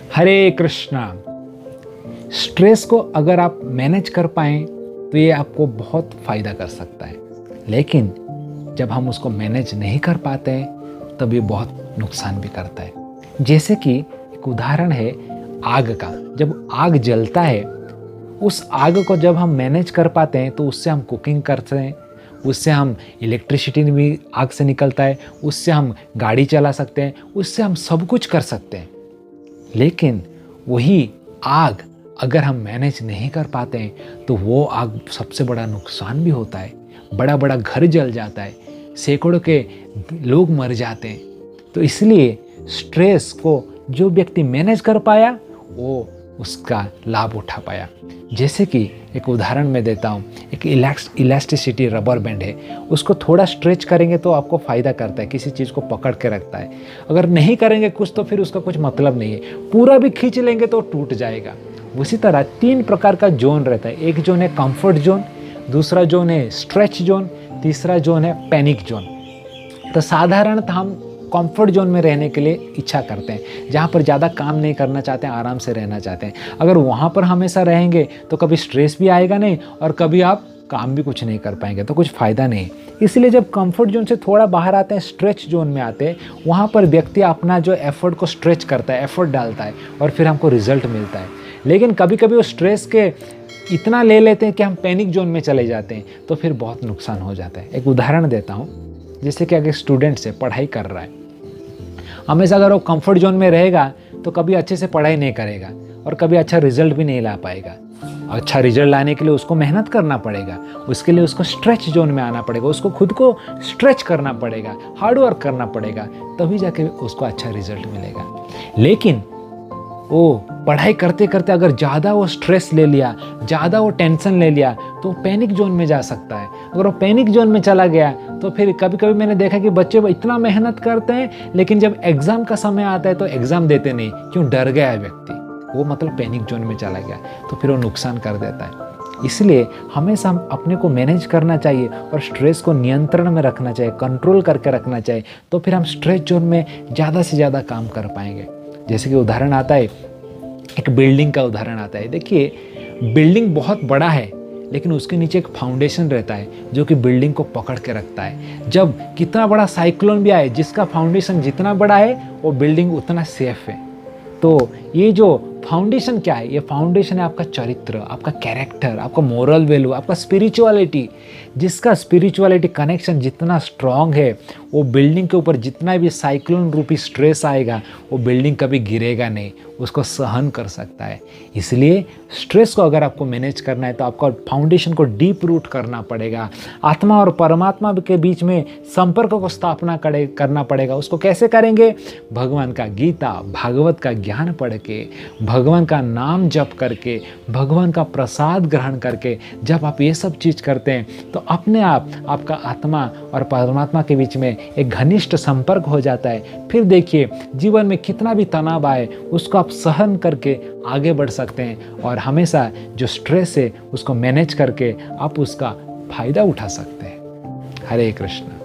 हरे Krishna. Stress को अगर आप मैनेज कर पाएं तो ये आपको बहुत फ़ायदा कर सकता है, लेकिन जब हम उसको मैनेज नहीं कर पाते हैं तब ये बहुत नुकसान भी करता है। जैसे कि एक उदाहरण है आग का। जब आग जलता है, उस आग को जब हम मैनेज कर पाते हैं तो उससे हम कुकिंग करते हैं, उससे हम इलेक्ट्रिसिटी भी आग से निकलता है, उससे हम गाड़ी चला सकते हैं, उससे हम सब कुछ कर सकते हैं। लेकिन वही आग अगर हम मैनेज नहीं कर पाते हैं तो वो आग सबसे बड़ा नुकसान भी होता है। बड़ा बड़ा घर जल जाता है, सैकड़ों के लोग मर जाते हैं। तो इसलिए स्ट्रेस को जो व्यक्ति मैनेज कर पाया वो उसका लाभ उठा पाया। जैसे कि एक उदाहरण मैं देता हूँ, एक इलास्टिसिटी रबर बैंड है, उसको थोड़ा स्ट्रेच करेंगे तो आपको फ़ायदा करता है, किसी चीज़ को पकड़ के रखता है। अगर नहीं करेंगे कुछ तो फिर उसका कुछ मतलब नहीं है, पूरा भी खींच लेंगे तो टूट जाएगा। उसी तरह 3 प्रकार का जोन रहता है। एक जोन है कंफर्ट जोन, दूसरा जोन है स्ट्रेच जोन, तीसरा जोन है पैनिक जोन। तो साधारणतः हम कंफर्ट जोन में रहने के लिए इच्छा करते हैं, जहाँ पर ज़्यादा काम नहीं करना चाहते हैं, आराम से रहना चाहते हैं। अगर वहाँ पर हमेशा रहेंगे तो कभी स्ट्रेस भी आएगा नहीं और कभी आप काम भी कुछ नहीं कर पाएंगे, तो कुछ फ़ायदा नहीं। इसलिए जब कंफर्ट जोन से थोड़ा बाहर आते हैं, स्ट्रेच जोन में आते हैं, वहाँ पर व्यक्ति अपना जो एफर्ट को स्ट्रेच करता है, एफर्ट डालता है और फिर हमको रिजल्ट मिलता है। लेकिन कभी कभी वो स्ट्रेस के इतना ले लेते हैं कि हम पैनिक जोन में चले जाते हैं, तो फिर बहुत नुकसान हो जाता है। एक उदाहरण देता हूँ, जैसे कि अगर स्टूडेंट से पढ़ाई कर रहा है, हमेशा अगर वो कंफर्ट जोन में रहेगा तो कभी अच्छे से पढ़ाई नहीं करेगा और कभी अच्छा रिजल्ट भी नहीं ला पाएगा। अच्छा रिजल्ट लाने के लिए उसको मेहनत करना पड़ेगा, उसके लिए उसको स्ट्रेच जोन में आना पड़ेगा, उसको खुद को स्ट्रेच करना पड़ेगा, हार्ड वर्क करना पड़ेगा, तभी जाके उसको अच्छा रिजल्ट मिलेगा। लेकिन वो पढ़ाई करते करते अगर ज़्यादा वो स्ट्रेस ले लिया, ज़्यादा वो टेंशन ले लिया तो पैनिक जोन में जा सकता है। अगर वो पैनिक जोन में चला गया तो फिर कभी कभी मैंने देखा कि बच्चे इतना मेहनत करते हैं लेकिन जब एग्ज़ाम का समय आता है तो एग्ज़ाम देते नहीं, क्यों? डर गया है व्यक्ति, वो मतलब पैनिक जोन में चला गया, तो फिर वो नुकसान कर देता है। इसलिए हमेशा हम अपने को मैनेज करना चाहिए और स्ट्रेस को नियंत्रण में रखना चाहिए, कंट्रोल करके रखना चाहिए, तो फिर हम स्ट्रेस जोन में ज़्यादा से ज़्यादा काम कर पाएंगे। जैसे कि उदाहरण आता है, एक बिल्डिंग का उदाहरण आता है। देखिए, बिल्डिंग बहुत बड़ा है लेकिन उसके नीचे एक फाउंडेशन रहता है जो कि बिल्डिंग को पकड़ के रखता है। जब कितना बड़ा साइक्लोन भी आए, जिसका फाउंडेशन जितना बड़ा है वो बिल्डिंग उतना सेफ है। तो ये जो फाउंडेशन क्या है? ये फाउंडेशन है आपका चरित्र, आपका कैरेक्टर, आपका मोरल वैल्यू, आपका स्पिरिचुअलिटी। जिसका स्पिरिचुअलिटी कनेक्शन जितना स्ट्रांग है, वो बिल्डिंग के ऊपर जितना भी साइक्लोन रूपी स्ट्रेस आएगा वो बिल्डिंग कभी गिरेगा नहीं, उसको सहन कर सकता है। इसलिए स्ट्रेस को अगर आपको मैनेज करना है तो आपको फाउंडेशन को डीप रूट करना पड़ेगा। आत्मा और परमात्मा के बीच में संपर्क को स्थापना करना पड़ेगा। उसको कैसे करेंगे? भगवान का गीता, भागवत का ज्ञान पढ़ के, भगवान का नाम जप करके, भगवान का प्रसाद ग्रहण करके। जब आप ये सब चीज़ करते हैं तो अपने आप आपका आत्मा और परमात्मा के बीच में एक घनिष्ठ संपर्क हो जाता है। फिर देखिए, जीवन में कितना भी तनाव आए उसको आप सहन करके आगे बढ़ सकते हैं और हमेशा जो स्ट्रेस है उसको मैनेज करके आप उसका फायदा उठा सकते हैं। हरे कृष्ण।